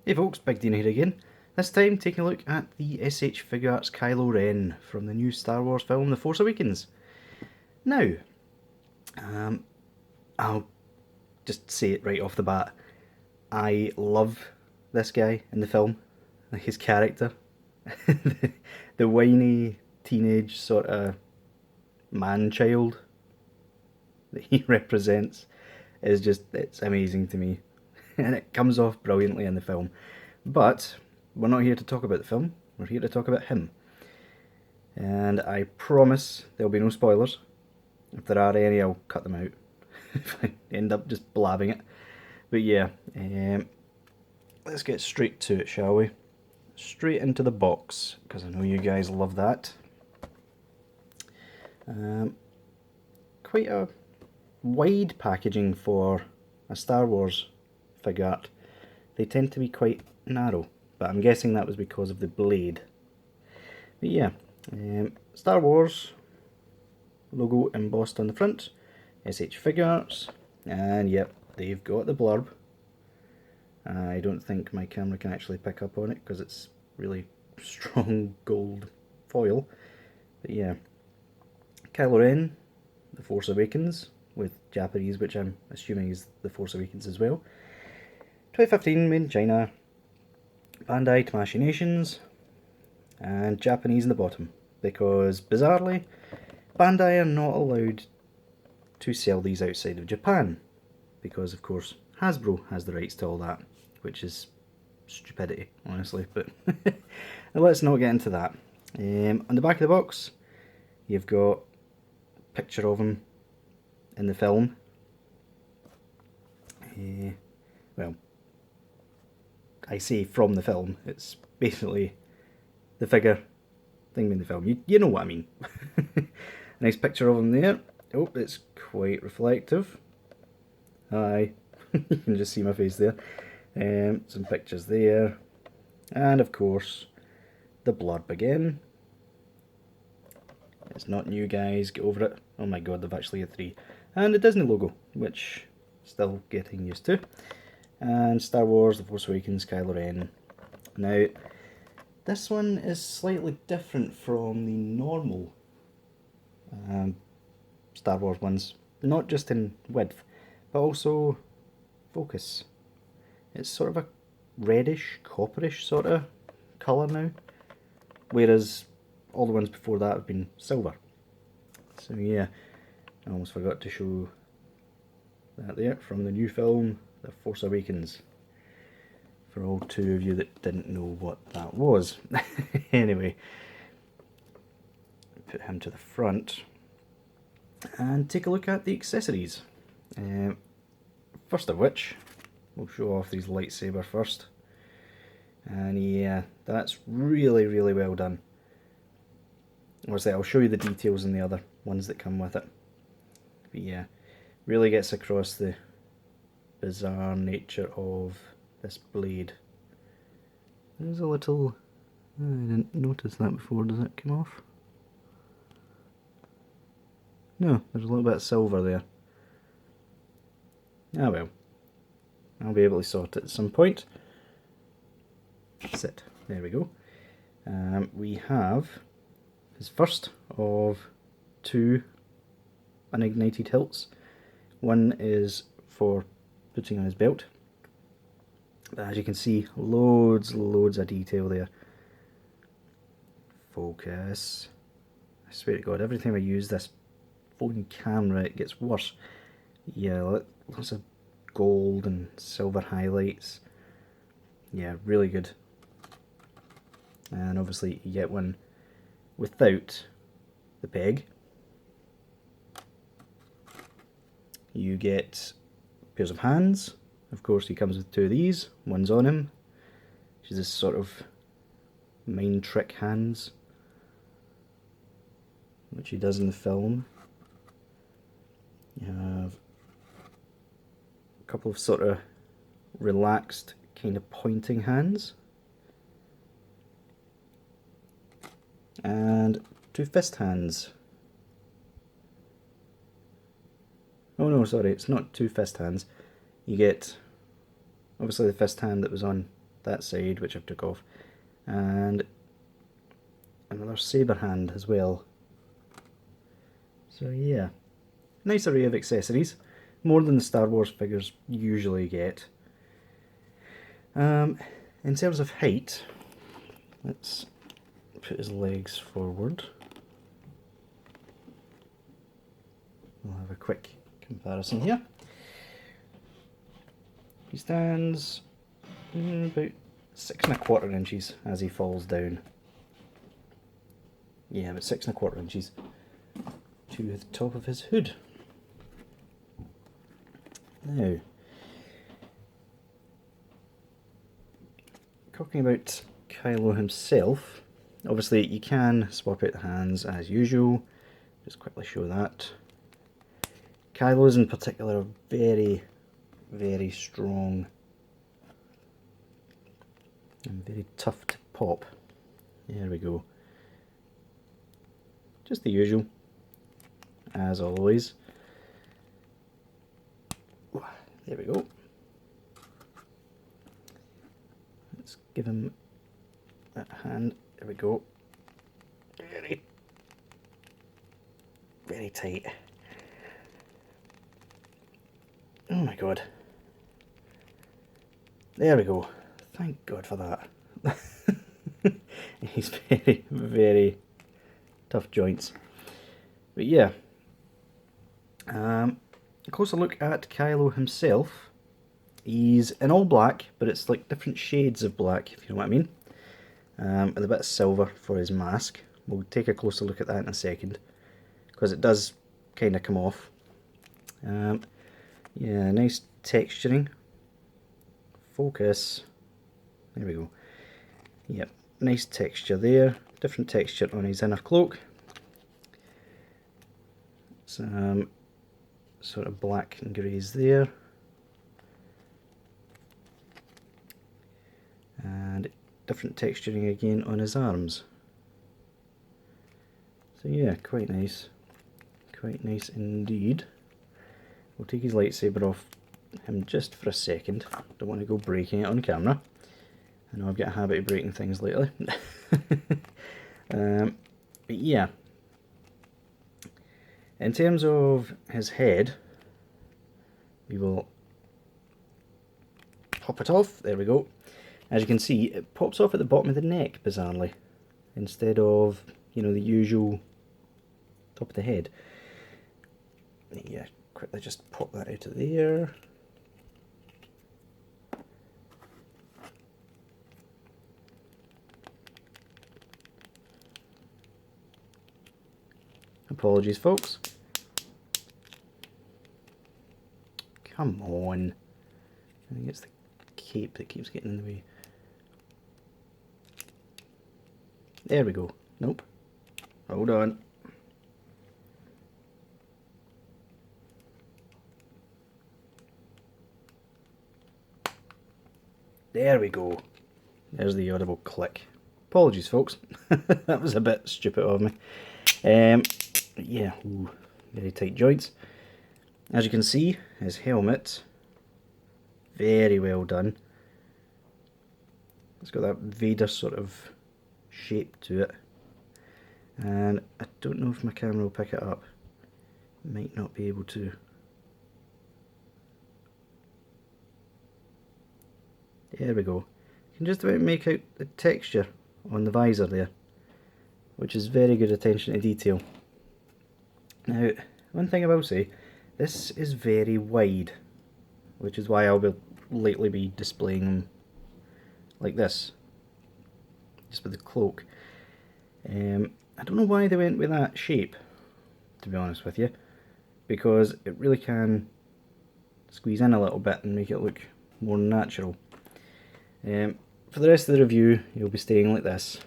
Hey folks, Big Deano here again. This time taking a look at the SH Figuarts Kylo Ren from the new Star Wars film The Force Awakens. Now, I'll just say it right off the bat. I love this guy in the film, like his character. the whiny teenage sort of man-child that he represents is just, it's amazing to me. And it comes off brilliantly in the film. But we're not here to talk about the film, we're here to talk about him. And I promise there'll be no spoilers. If there are any, I'll cut them out if I end up just blabbing it. But yeah, let's get straight to it, shall we? Straight into the box, because I know you guys love that. Quite a wide packaging for a Star Wars figure art. They tend to be quite narrow, but I'm guessing that was because of the blade. But yeah, Star Wars logo embossed on the front, SH Figuarts, and yep, they've got the blurb. I don't think my camera can actually pick up on it because it's really strong gold foil. But yeah, Kylo Ren, The Force Awakens, with Japanese, which I'm assuming is The Force Awakens as well. 2015, made in China, Bandai Tamashii Nations, and Japanese in the bottom, because bizarrely, Bandai are not allowed to sell these outside of Japan, because of course Hasbro has the rights to all that, which is stupidity, honestly, but let's not get into that. On the back of the box, you've got a picture of him in the film. Well, I say from the film, it's basically the figure thing in the film. You know what I mean. Nice picture of him there. Oh, it's quite reflective. Hi. You can just see my face there. Some pictures there. And of course, the blurb again. It's not new, guys, get over it. Oh my god, they've actually had 3. And the Disney logo, which still getting used to. And Star Wars, The Force Awakens, Kylo Ren. Now, this one is slightly different from the normal Star Wars ones. Not just in width, but also focus. It's sort of a reddish, copperish sort of colour now. Whereas all the ones before that have been silver. So yeah, I almost forgot to show that there from the new film, The Force Awakens. For all 2 of you that didn't know what that was. Anyway, put him to the front and take a look at the accessories. First of which, we'll show off these lightsaber first. And yeah, that's really, really well done. Obviously, I'll show you the details in the other ones that come with it. But yeah, really gets across the bizarre nature of this blade. There's a little... I didn't notice that before. Does it come off? No, there's a little bit of silver there. Ah well, I'll be able to sort it at some point. That's it. There we go. We have his first of 2 unignited hilts. One is for putting on his belt. But as you can see, loads of detail there. Focus. I swear to God, every time I use this phone camera it gets worse. Yeah, lots of gold and silver highlights. Yeah, really good. And obviously you get one without the peg. You get pairs of hands. Of course he comes with 2 of these. One's on him, which is this sort of mind trick hands, which he does in the film. You have a couple of sort of relaxed kind of pointing hands. And 2 fist hands. Oh no, sorry, it's not 2 fist hands. You get, obviously, the fist hand that was on that side, which I've took off, and another saber hand as well. So yeah, nice array of accessories, more than the Star Wars figures usually get. In terms of height, let's put his legs forward. We'll have a quick comparison here. He stands about 6¼ inches as he falls down. Yeah, about 6¼ inches to the top of his hood. Now, talking about Kylo himself, obviously you can swap out the hands as usual. Just quickly show that. Kylo's in particular very, very strong and very tough to pop. There we go. Just the usual, as always. There we go. Let's give him that hand. There we go. Very, very tight. Oh my god. There we go. Thank God for that. He's very, very tough joints. But yeah. A closer look at Kylo himself. He's in all black, but it's like different shades of black, if you know what I mean. And a bit of silver for his mask. We'll take a closer look at that in a second, because it does kind of come off. Yeah, nice texturing. Focus. There we go. Yep, nice texture there. Different texture on his inner cloak. Some sort of black and greys there. And different texturing again on his arms. So yeah, quite nice. Quite nice indeed. We'll take his lightsaber off him just for a second. Don't want to go breaking it on camera. I know I've got a habit of breaking things lately. But yeah. In terms of his head, we will pop it off. There we go. As you can see, it pops off at the bottom of the neck, bizarrely, instead of, you know, the usual top of the head. Yeah, quickly just pop that out of there. Apologies, folks. Come on. I think it's the cape that keeps getting in the way. There we go. Nope. Hold on. There we go. There's the audible click. Apologies, folks. That was a bit stupid of me. Yeah, ooh, very tight joints. As you can see, his helmet, very well done. It's got that Vader sort of shape to it. And I don't know if my camera will pick it up. Might not be able to. There we go. You can just about make out the texture on the visor there, which is very good attention to detail. Now, one thing I will say, this is very wide, which is why I'll lately be displaying them like this, just with the cloak. I don't know why they went with that shape, to be honest with you, because it really can squeeze in a little bit and make it look more natural. For the rest of the review, you'll be staying like this.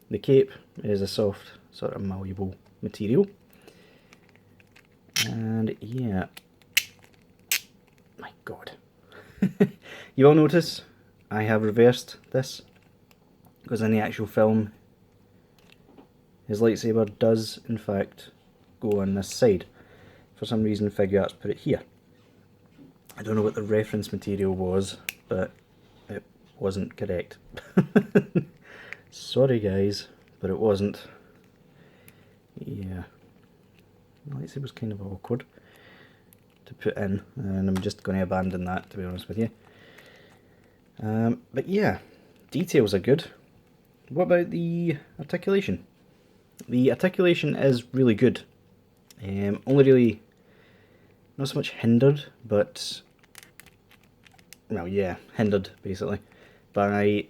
The cape is a soft, sort of malleable material. And yeah, my god. You all notice I have reversed this, because in the actual film his lightsaber does in fact go on this side. For some reason Figuarts put it here. I don't know what the reference material was, but it wasn't correct. Sorry guys, but it wasn't. Yeah, the lightsaber was kind of awkward to put in, and I'm just going to abandon that, to be honest with you. But yeah, details are good. What about the articulation? The articulation is really good. Only really not so much hindered, but well, yeah, hindered basically by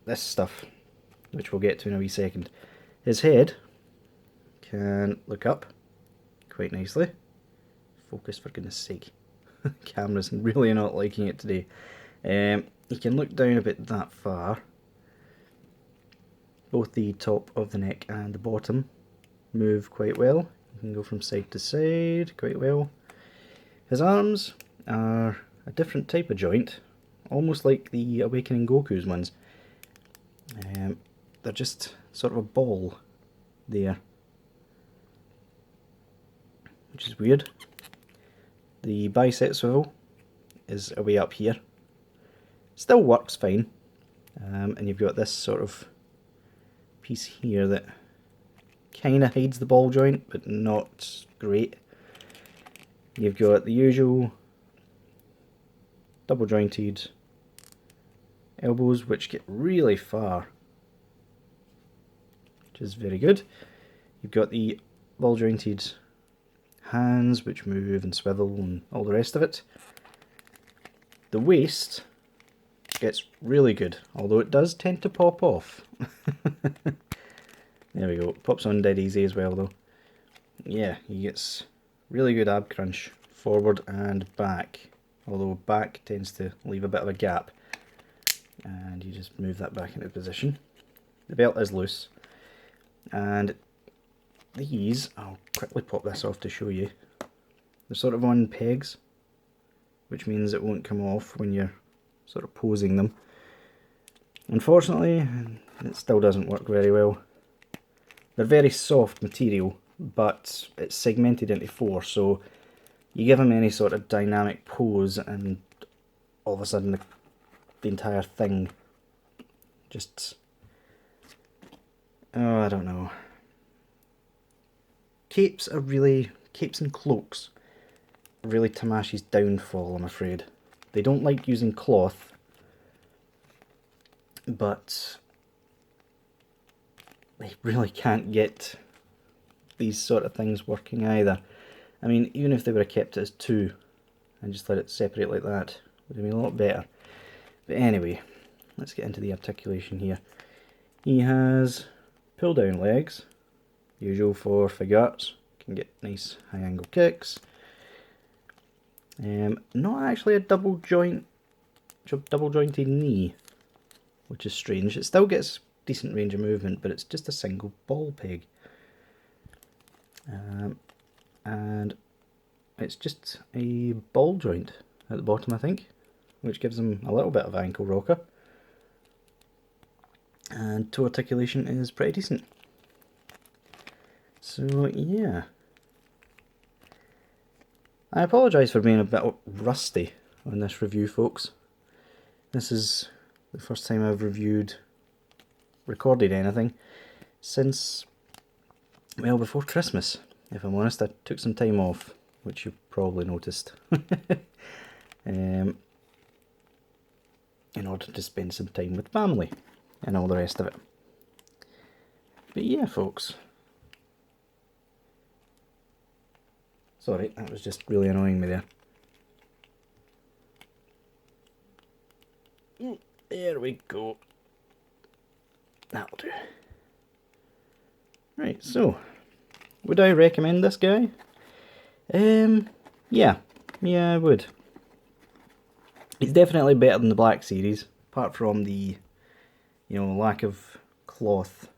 this stuff, which we'll get to in a wee second. His head can look up quite nicely. Focus, for goodness sake. Camera's really not liking it today. He can look down about that far. Both the top of the neck and the bottom move quite well. You can go from side to side quite well. His arms are a different type of joint, almost like the Awakening Goku's ones. They're just sort of a ball there, which is weird. The bicep swivel is away up here. Still works fine, and you've got this sort of piece here that kind of hides the ball joint, but not great. You've got the usual double jointed elbows, which get really far, which is very good. You've got the ball jointed hands, which move and swivel and all the rest of it. The waist gets really good, although it does tend to pop off. There we go, pops on dead easy as well though. Yeah, he gets really good ab crunch forward and back, although back tends to leave a bit of a gap, and you just move that back into position. The belt is loose, and these, I'll quickly pop this off to show you, they're sort of on pegs, which means it won't come off when you're sort of posing them. Unfortunately, it still doesn't work very well. They're very soft material, but it's segmented into 4, so you give them any sort of dynamic pose and all of a sudden the entire thing just, oh, I don't know. Capes and cloaks are really Tamashi's downfall, I'm afraid. They don't like using cloth, but they really can't get these sort of things working either. I mean, even if they would have kept it as 2 and just let it separate like that, it would have been a lot better. But anyway, let's get into the articulation here. He has pull down legs, usual for Figuarts. Can get nice high angle kicks. Not actually a double jointed knee, which is strange. It still gets decent range of movement, but it's just a single ball peg. And it's just a ball joint at the bottom, I think, which gives him a little bit of ankle rocker. And toe articulation is pretty decent. So yeah, I apologise for being a bit rusty on this review, folks. This is the first time I've recorded anything since, well, before Christmas. If I'm honest, I took some time off, which you probably noticed, in order to spend some time with family and all the rest of it. But yeah, folks. Sorry, that was just really annoying me there. There we go. That'll do. Right, so, would I recommend this guy? Yeah, I would. He's definitely better than the Black Series, apart from the, lack of cloth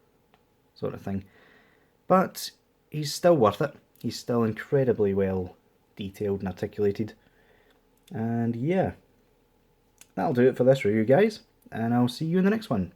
sort of thing. But he's still worth it. He's still incredibly well detailed and articulated. And yeah, that'll do it for this review, guys, and I'll see you in the next one.